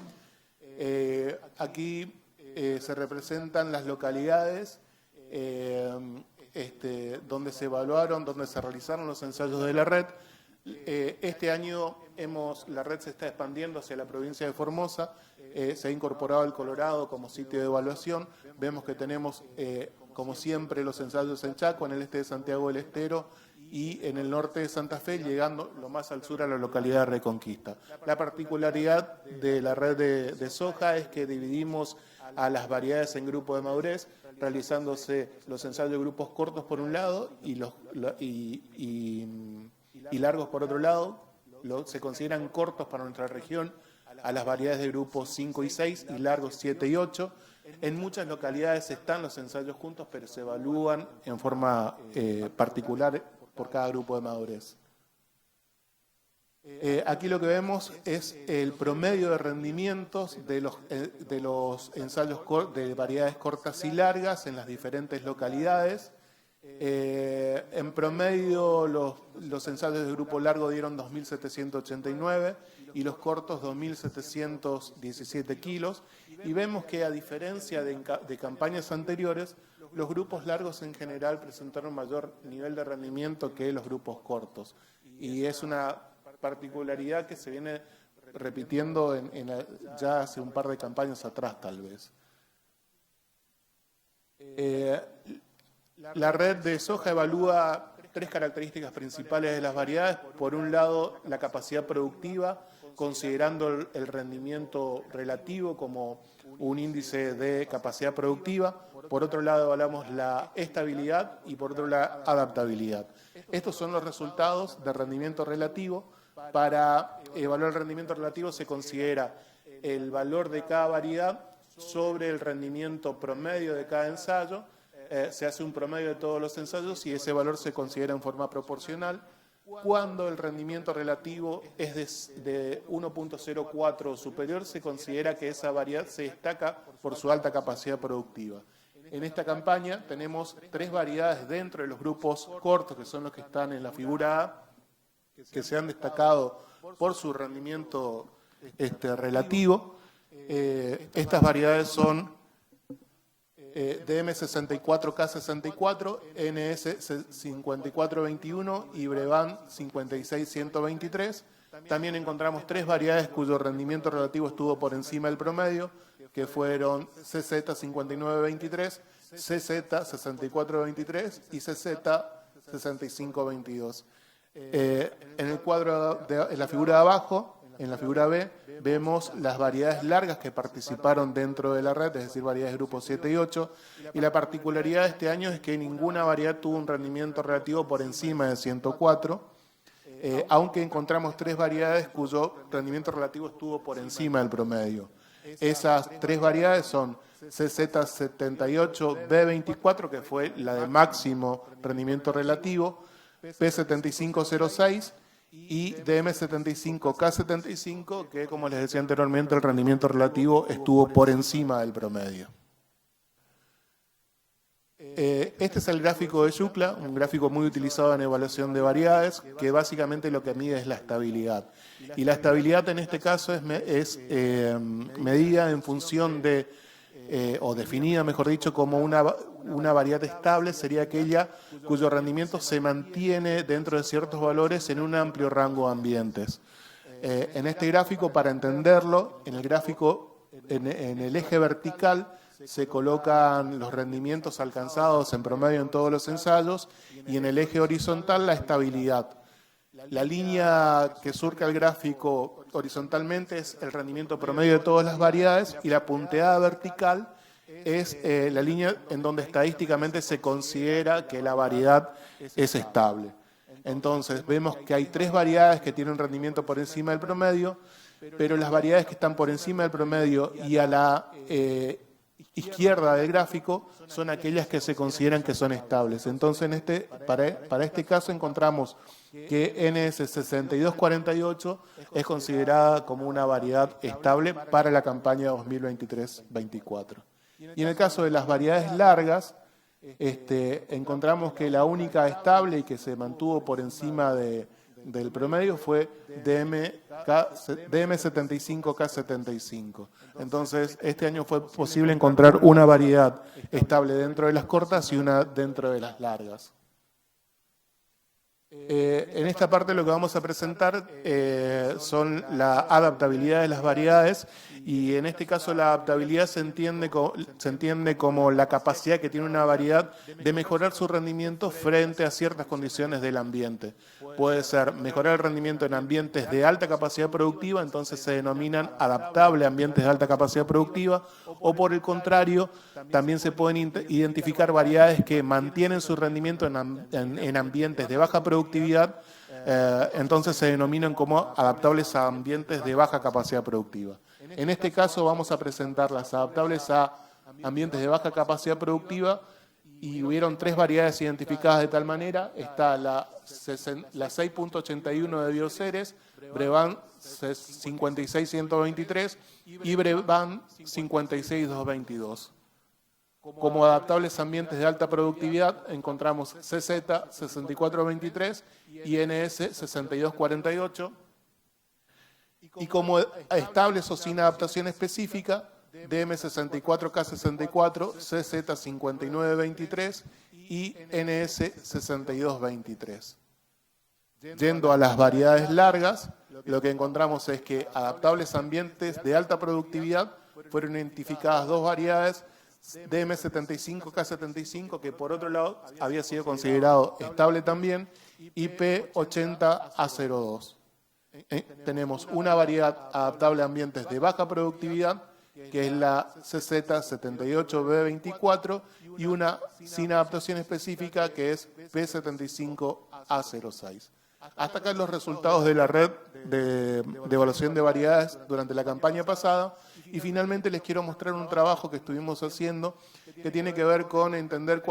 Aquí se representan las localidades donde se evaluaron, donde se realizaron los ensayos de la red. Este año la red se está expandiendo hacia la provincia de Formosa, se ha incorporado el Colorado como sitio de evaluación. Vemos que tenemos, como siempre, los ensayos en Chaco, en el este de Santiago del Estero y en el norte de Santa Fe, llegando lo más al sur a la localidad de Reconquista. La particularidad de la red de soja es que dividimos a las variedades en grupos de madurez, realizándose los ensayos de grupos cortos por un lado y largos por otro lado. Se consideran cortos para nuestra región a las variedades de grupos 5 y 6 y largos 7 y 8. En muchas localidades están los ensayos juntos, pero se evalúan en forma particular por cada grupo de madurez. Aquí lo que vemos es el promedio de rendimientos de los ensayos de variedades cortas y largas en las diferentes localidades. En promedio los ensayos de grupo largo dieron 2.789 y los cortos 2.717 kilos, y vemos que a diferencia de campañas anteriores, los grupos largos en general presentaron mayor nivel de rendimiento que los grupos cortos, y es una particularidad que se viene repitiendo ya hace un par de campañas atrás tal vez. La red de soja evalúa 3 características principales de las variedades. Por un lado, la capacidad productiva, considerando el rendimiento relativo como un índice de capacidad productiva. Por otro lado, evaluamos la estabilidad y por otro la adaptabilidad. Estos son los resultados de rendimiento relativo. Para evaluar el rendimiento relativo se considera el valor de cada variedad sobre el rendimiento promedio de cada ensayo. Se hace un promedio de todos los ensayos y ese valor se considera en forma proporcional. Cuando el rendimiento relativo es de 1.04 o superior, se considera que esa variedad se destaca por su alta capacidad productiva. En esta campaña tenemos 3 variedades dentro de los grupos cortos, que son los que están en la figura A, que se han destacado por su rendimiento relativo. Estas variedades son DM64K64, NS5421 y Brevant 56123. También encontramos 3 variedades cuyo rendimiento relativo estuvo por encima del promedio, que fueron CZ5923, CZ6423 y CZ6522. En el cuadro en la figura de abajo, en la figura B, vemos las variedades largas que participaron dentro de la red, es decir, variedades grupos 7 y 8, y la particularidad de este año es que ninguna variedad tuvo un rendimiento relativo por encima de 104, aunque encontramos 3 variedades cuyo rendimiento relativo estuvo por encima del promedio. Esas 3 variedades son CZ78B24, que fue la de máximo rendimiento relativo, P7506 y DM75K75, que como les decía anteriormente, el rendimiento relativo estuvo por encima del promedio. Este es el gráfico de Yucla, un gráfico muy utilizado en evaluación de variedades, que básicamente lo que mide es la estabilidad. Y la estabilidad en este caso es medida en función de, o definida, mejor dicho, como una variedad estable, sería aquella cuyo rendimiento se mantiene dentro de ciertos valores en un amplio rango de ambientes. En este gráfico, para entenderlo, en el gráfico, en el eje vertical, se colocan los rendimientos alcanzados en promedio en todos los ensayos y en el eje horizontal la estabilidad. La línea que surca el gráfico horizontalmente es el rendimiento promedio de todas las variedades y la punteada vertical es la línea en donde estadísticamente se considera que la variedad es estable. Entonces vemos que hay 3 variedades que tienen rendimiento por encima del promedio, pero las variedades que están por encima del promedio y a la izquierda del gráfico son aquellas que se consideran que son estables. Entonces, para este caso encontramos que NS6248 es considerada como una variedad estable para la campaña 2023-24. Y en el caso de las variedades largas, encontramos que la única estable y que se mantuvo por encima del promedio fue DM75K75. Entonces, este año fue posible encontrar una variedad estable dentro de las cortas y una dentro de las largas. En esta parte lo que vamos a presentar son la adaptabilidad de las variedades y en este caso la adaptabilidad se entiende como la capacidad que tiene una variedad de mejorar su rendimiento frente a ciertas condiciones del ambiente. Puede ser mejorar el rendimiento en ambientes de alta capacidad productiva, entonces se denominan adaptables ambientes de alta capacidad productiva, o por el contrario, también se pueden identificar variedades que mantienen su rendimiento en ambientes de baja productividad, entonces se denominan como adaptables a ambientes de baja capacidad productiva. En este caso vamos a presentar las adaptables a ambientes de baja capacidad productiva y hubieron 3 variedades identificadas de tal manera. Está la 6.81 de Bioceres, Brevant 56123 y Brevant 56222. Como adaptables a ambientes de alta productividad encontramos CZ6423 y NS6248. Y como estables o sin adaptación específica, DM64K64, CZ5923 y NS6223. Yendo a las variedades largas, lo que encontramos es que adaptables a ambientes de alta productividad fueron identificadas 2 variedades, DM75K75, que por otro lado había sido considerado estable también, y P80A02. Tenemos una variedad adaptable a ambientes de baja productividad, que es la CZ78B24, y una sin adaptación específica, que es P75A06. Hasta acá los resultados de la red de evaluación de variedades durante la campaña pasada. Y finalmente les quiero mostrar un trabajo que estuvimos haciendo que tiene que ver con entender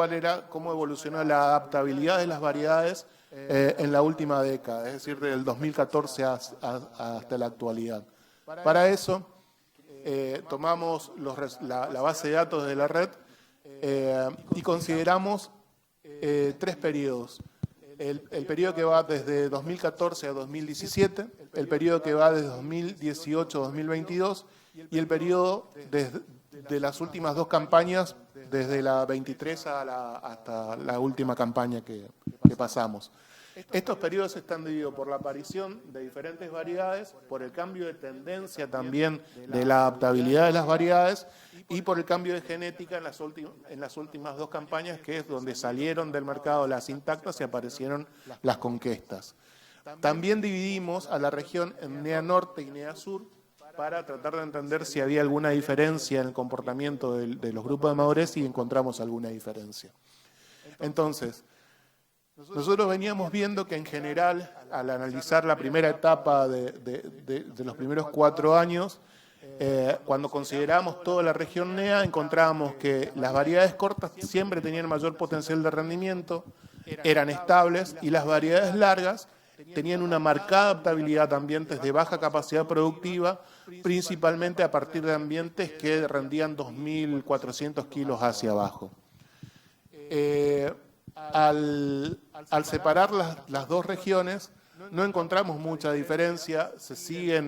cómo evolucionó la adaptabilidad de las variedades en la última década, es decir, del 2014 hasta la actualidad. Para eso tomamos la base de datos de la red y consideramos 3 periodos. El periodo que va desde 2014 a 2017, el periodo que va desde 2018 a 2022 y el periodo de las últimas 2 campañas, desde la 23 hasta la última campaña que pasamos. Estos periodos están divididos por la aparición de diferentes variedades, por el cambio de tendencia también de la adaptabilidad de las variedades y por el cambio de genética en las últimas 2 campañas, que es donde salieron del mercado las intactas y aparecieron las conquistas. También dividimos a la región en NEA Norte y NEA Sur para tratar de entender si había alguna diferencia en el comportamiento de los grupos de madurez y encontramos alguna diferencia. Entonces, nosotros veníamos viendo que en general, al analizar la primera etapa de los primeros 4 años, cuando consideramos toda la región NEA, encontrábamos que las variedades cortas siempre tenían mayor potencial de rendimiento, eran estables, y las variedades largas tenían una marcada adaptabilidad a ambientes de baja capacidad productiva, principalmente a partir de ambientes que rendían 2.400 kilos hacia abajo. Al separar las 2 regiones, no encontramos mucha diferencia, se siguió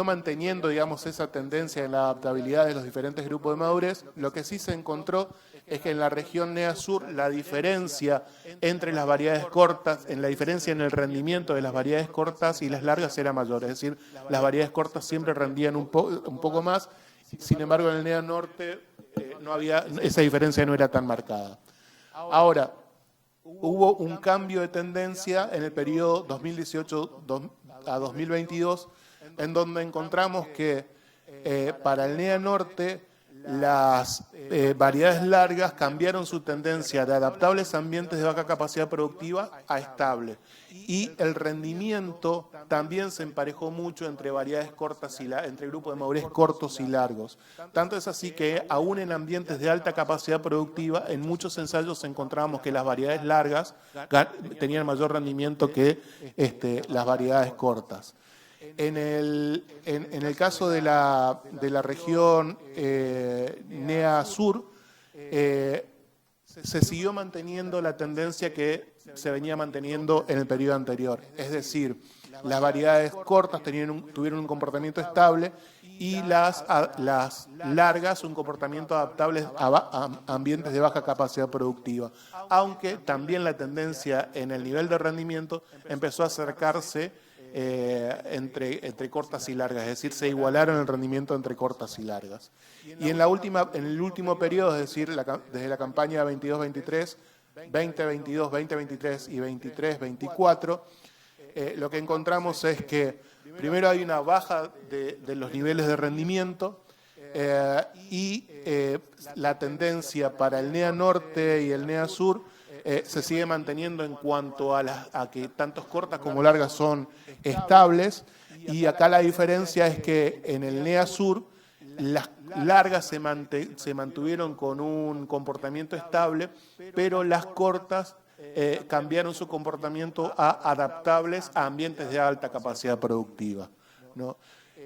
manteniendo, digamos, esa tendencia en la adaptabilidad de los diferentes grupos de madurez. Lo que sí se encontró es que en la región NEA Sur la diferencia entre las variedades cortas, la diferencia en el rendimiento de las variedades cortas y las largas era mayor, es decir, las variedades cortas siempre rendían un poco más, sin embargo en el NEA Norte esa diferencia no era tan marcada. Ahora, hubo un cambio de tendencia en el periodo 2018 a 2022, en donde encontramos que para el NEA Norte las variedades largas cambiaron su tendencia de adaptables a ambientes de baja capacidad productiva a estable. Y el rendimiento también se emparejó mucho entre variedades cortas entre grupos de madurez cortos y largos. Tanto es así que aún en ambientes de alta capacidad productiva, en muchos ensayos encontrábamos que las variedades largas tenían mayor rendimiento que las variedades cortas. En el caso de la región NEA Sur, se siguió manteniendo la tendencia que se venía manteniendo en el periodo anterior. Es decir, las variedades cortas tuvieron un comportamiento estable y las largas un comportamiento adaptable a ambientes de baja capacidad productiva. Aunque también la tendencia en el nivel de rendimiento empezó a acercarse entre cortas y largas, es decir, se igualaron el rendimiento entre cortas y largas. Y en el último periodo, es decir, desde la campaña 22-23, 20-22, 20-23 y 23-24, lo que encontramos es que primero hay una baja de los niveles de rendimiento y la tendencia para el NEA Norte y el NEA Sur se sigue manteniendo en cuanto a que tanto cortas como largas son estables, y acá la diferencia es que en el NEA Sur las largas se mantuvieron con un comportamiento estable, pero las cortas cambiaron su comportamiento a adaptables a ambientes de alta capacidad productiva, ¿no?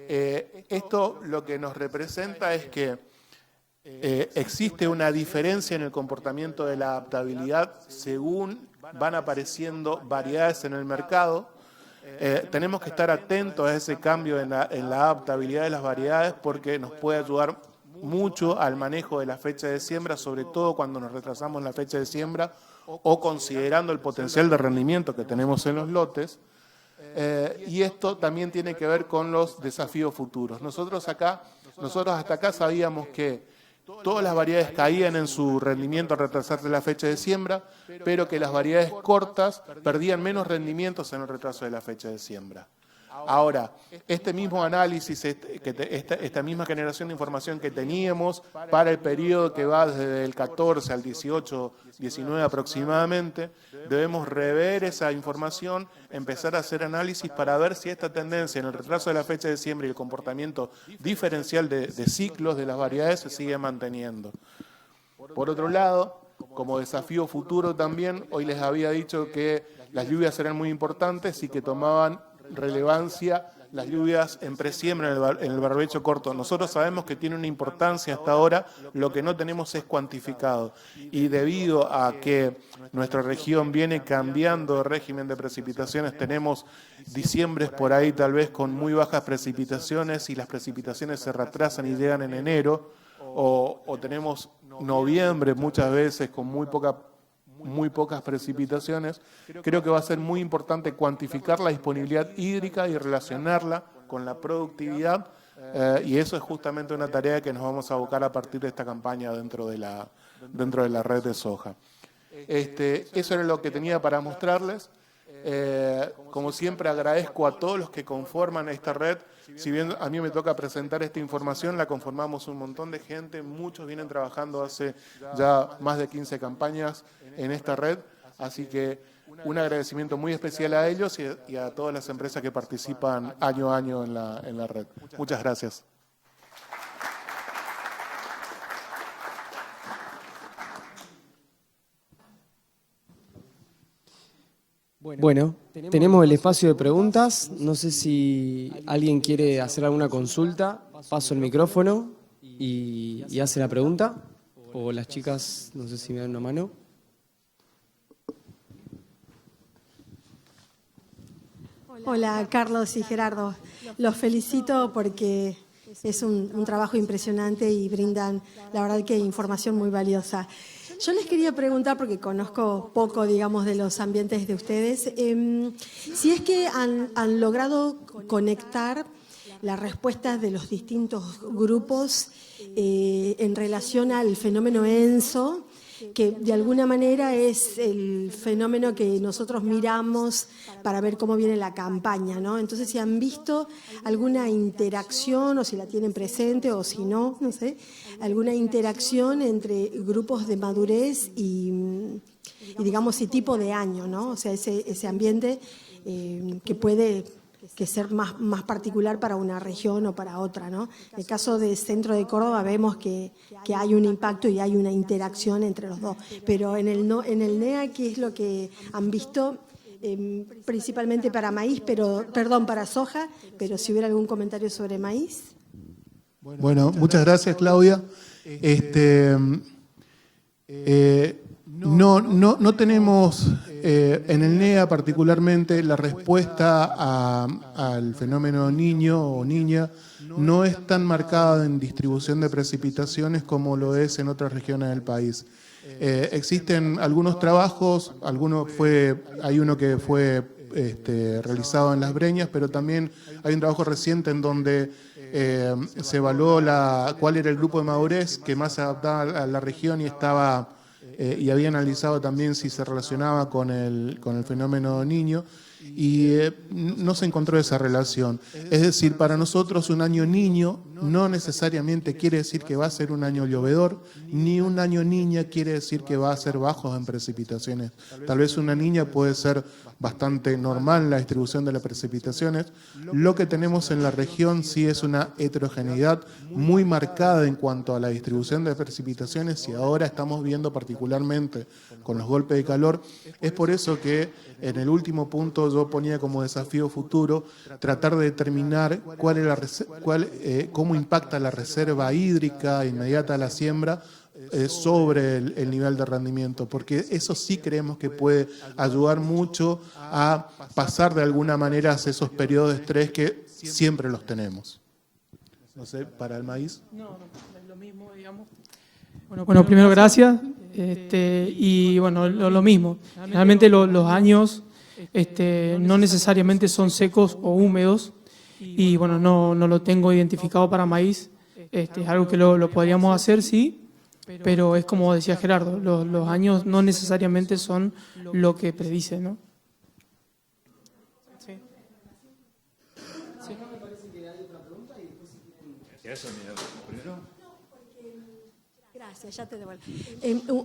Esto lo que nos representa es que existe una diferencia en el comportamiento de la adaptabilidad según van apareciendo variedades en el mercado. Tenemos que estar atentos a ese cambio en la adaptabilidad de las variedades, porque nos puede ayudar mucho al manejo de la fecha de siembra, sobre todo cuando nos retrasamos en la fecha de siembra o considerando el potencial de rendimiento que tenemos en los lotes. Y esto también tiene que ver con los desafíos futuros. Nosotros hasta acá sabíamos que todas las variedades caían en su rendimiento al retrasarse la fecha de siembra, pero que las variedades cortas perdían menos rendimientos en el retraso de la fecha de siembra. Ahora, este mismo análisis, esta misma generación de información que teníamos para el periodo que va desde el 14 al 18, 19 aproximadamente, debemos rever esa información, empezar a hacer análisis para ver si esta tendencia en el retraso de la fecha de siembra y el comportamiento diferencial de ciclos de las variedades se sigue manteniendo. Por otro lado, como desafío futuro también, hoy les había dicho que las lluvias eran muy importantes y que tomaban relevancia las lluvias en presiembra en el barbecho corto. Nosotros sabemos que tiene una importancia hasta ahora, lo que no tenemos es cuantificado. Y debido a que nuestra región viene cambiando de régimen de precipitaciones, tenemos diciembres por ahí tal vez con muy bajas precipitaciones y las precipitaciones se retrasan y llegan en enero, o tenemos noviembre muchas veces con muy pocas precipitaciones. Creo que va a ser muy importante cuantificar la disponibilidad hídrica y relacionarla con la productividad, y eso es justamente una tarea que nos vamos a abocar a partir de esta campaña dentro de la red de soja. Eso era lo que tenía para mostrarles. Como siempre, agradezco a todos los que conforman esta red. Si bien a mí me toca presentar esta información, la conformamos un montón de gente, muchos vienen trabajando hace ya más de 15 campañas en esta red, así que un agradecimiento muy especial a ellos y a todas las empresas que participan año a año en la red. Muchas gracias. Bueno, tenemos el espacio de preguntas. No sé si alguien quiere hacer alguna consulta. Paso el micrófono y hace la pregunta. O las chicas, no sé si me dan una mano. Hola, Carlos y Gerardo. Los felicito porque es un trabajo impresionante y brindan, la verdad, que información muy valiosa. Yo les quería preguntar, porque conozco poco, digamos, de los ambientes de ustedes, si es que han logrado conectar las respuestas de los distintos grupos en relación al fenómeno ENSO, que de alguna manera es el fenómeno que nosotros miramos para ver cómo viene la campaña, ¿no? Entonces, si han visto alguna interacción, o si la tienen presente, o si no, no sé, alguna interacción entre grupos de madurez y digamos, y tipo de año, ¿no? O sea, ese ambiente que puede ser más particular para una región o para otra, ¿no? En el caso del centro de Córdoba vemos que hay un impacto y hay una interacción entre los dos. Pero en el NEA, ¿qué es lo que han visto? Principalmente para maíz, para soja, pero si hubiera algún comentario sobre maíz. Bueno, muchas gracias, Claudia. No tenemos en el NEA particularmente la respuesta al fenómeno niño o niña no es tan marcada en distribución de precipitaciones como lo es en otras regiones del país. Existen algunos trabajos, hay uno que fue realizado en Las Breñas, pero también hay un trabajo reciente en donde se evaluó cuál era el grupo de madurez que más se adaptaba a la región y había analizado también si se relacionaba con el fenómeno niño, y no se encontró esa relación. Es decir, para nosotros un año niño no necesariamente quiere decir que va a ser un año llovedor, ni un año niña quiere decir que va a ser bajo en precipitaciones. Tal vez una niña puede ser bastante normal la distribución de las precipitaciones. Lo que tenemos en la región sí es una heterogeneidad muy marcada en cuanto a la distribución de precipitaciones, y ahora estamos viendo particularmente con los golpes de calor. Es por eso que en el último punto yo ponía como desafío futuro tratar de determinar cómo impacta la reserva hídrica inmediata a la siembra sobre el nivel de rendimiento, porque eso sí creemos que puede ayudar mucho a pasar de alguna manera hacia esos periodos de estrés que siempre los tenemos. No sé, ¿para el maíz? No, es lo mismo, digamos. Bueno, primero gracias, y bueno, lo mismo. Realmente los años no necesariamente son secos o húmedos, y bueno, no lo tengo identificado para maíz. Es algo que lo podríamos hacer, sí, pero es como decía Gerardo, los años no necesariamente son lo que predice, ¿no? Sí. Gracias, ya te devuelvo.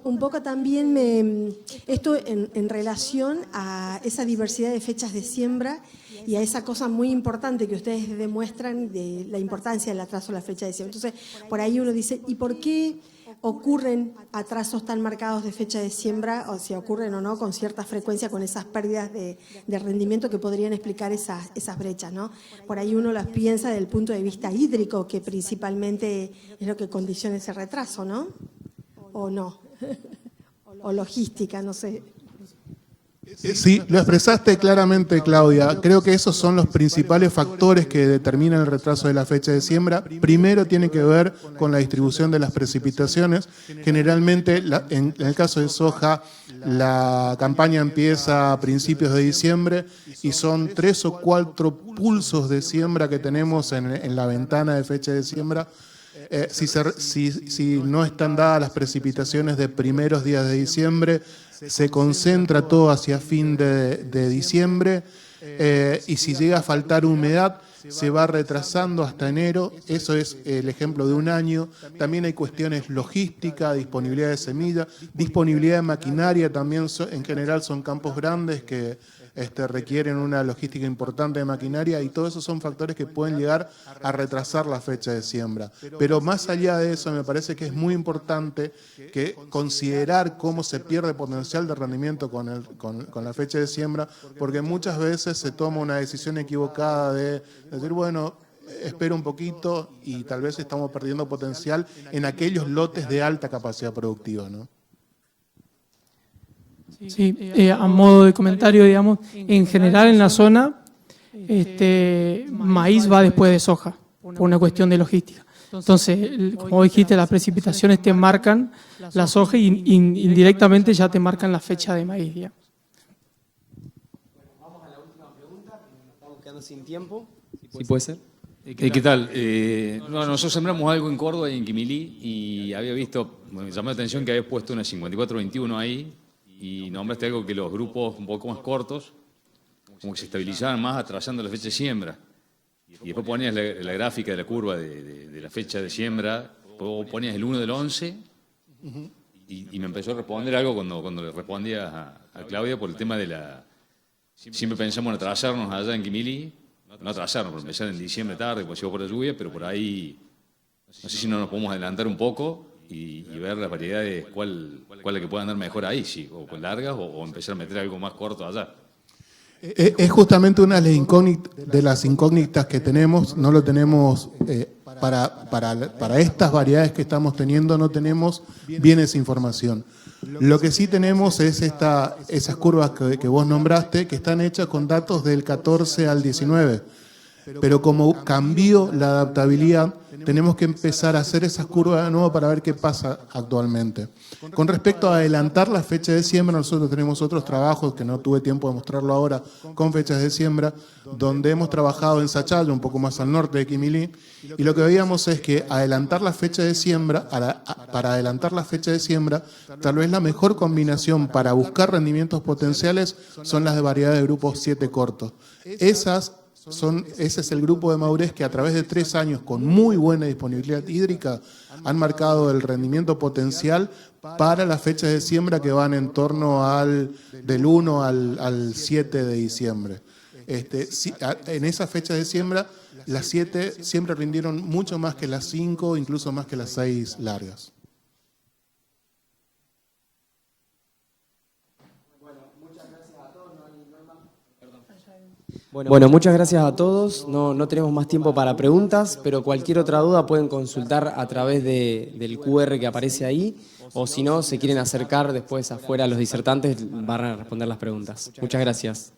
Un poco también esto en relación a esa diversidad de fechas de siembra y a esa cosa muy importante que ustedes demuestran de la importancia del atraso a la fecha de siembra. Entonces, por ahí uno dice, ¿y por qué ocurren atrasos tan marcados de fecha de siembra, o si ocurren o no, con cierta frecuencia, con esas pérdidas de rendimiento que podrían explicar esas brechas, ¿no? Por ahí uno las piensa desde el punto de vista hídrico, que principalmente es lo que condiciona ese retraso, ¿no? ¿O no? O logística, no sé. Sí, lo expresaste claramente, Claudia. Creo que esos son los principales factores que determinan el retraso de la fecha de siembra. Primero tiene que ver con la distribución de las precipitaciones. Generalmente, en el caso de soja, la campaña empieza a principios de diciembre y son 3 o 4 pulsos de siembra que tenemos en la ventana de fecha de siembra. Si no están dadas las precipitaciones de primeros días de diciembre, se concentra todo hacia fin de diciembre y si llega a faltar humedad se va retrasando hasta enero. Eso es el ejemplo de un año. También hay cuestiones logísticas, disponibilidad de semilla, disponibilidad de maquinaria. También en general son campos grandes que requieren una logística importante de maquinaria y todos esos son factores que pueden llegar a retrasar la fecha de siembra. Pero más allá de eso, me parece que es muy importante que considerar cómo se pierde potencial de rendimiento con la fecha de siembra, porque muchas veces se toma una decisión equivocada de decir, bueno, espero un poquito y tal vez estamos perdiendo potencial en aquellos lotes de alta capacidad productiva, ¿no? Sí, a modo de comentario, digamos, en general en la zona, maíz va después de soja, por una cuestión de logística. Entonces, como dijiste, las precipitaciones te marcan la soja y indirectamente ya te marcan la fecha de maíz, digamos. Vamos a la última pregunta, nos estamos quedando sin tiempo. ¿Sí puede ser? ¿Qué tal? Nosotros sembramos algo en Córdoba y en Quimilí y había visto, me llamó la atención que habías puesto una 5421 ahí y nombraste algo que los grupos un poco más cortos como que se estabilizaban más atrasando la fecha de siembra. Y después ponías la gráfica de la curva de la fecha de siembra, luego ponías el 1 del 11 y me empezó a responder algo cuando le respondía a Claudia por el tema de la... Siempre pensamos en atrasarnos allá en Quimilí, no atrasarnos, por empezar en diciembre tarde, pues llegó por la lluvia, pero por ahí, no sé si no nos podemos adelantar un poco y ver las variedades, cuál es la que pueda andar mejor ahí, sí, o con largas o empezar a meter algo más corto allá. Es justamente una de las incógnitas que tenemos, no lo tenemos para estas variedades que estamos teniendo, no tenemos bien esa información. Lo que sí tenemos es esas curvas que vos nombraste, que están hechas con datos del 14 al 19. Pero como cambió la adaptabilidad, tenemos que empezar a hacer esas curvas de nuevo para ver qué pasa actualmente. Con respecto a adelantar la fecha de siembra, nosotros tenemos otros trabajos que no tuve tiempo de mostrarlo ahora con fechas de siembra, donde hemos trabajado en Sachalya, un poco más al norte de Quimilí, y lo que veíamos es que adelantar la fecha de siembra, para adelantar la fecha de siembra, tal vez la mejor combinación para buscar rendimientos potenciales son las de variedades de grupos 7 cortos. Ese es el grupo de madurez que a través de 3 años con muy buena disponibilidad hídrica han marcado el rendimiento potencial para las fechas de siembra que van en torno del 1 al 7 de diciembre. En esa fecha de siembra, las 7 siempre rindieron mucho más que las 5, incluso más que las 6 largas. Bueno, muchas gracias a todos. No tenemos más tiempo para preguntas, pero cualquier otra duda pueden consultar a través del QR que aparece ahí, o si no, se quieren acercar después afuera a los disertantes, van a responder las preguntas. Muchas gracias.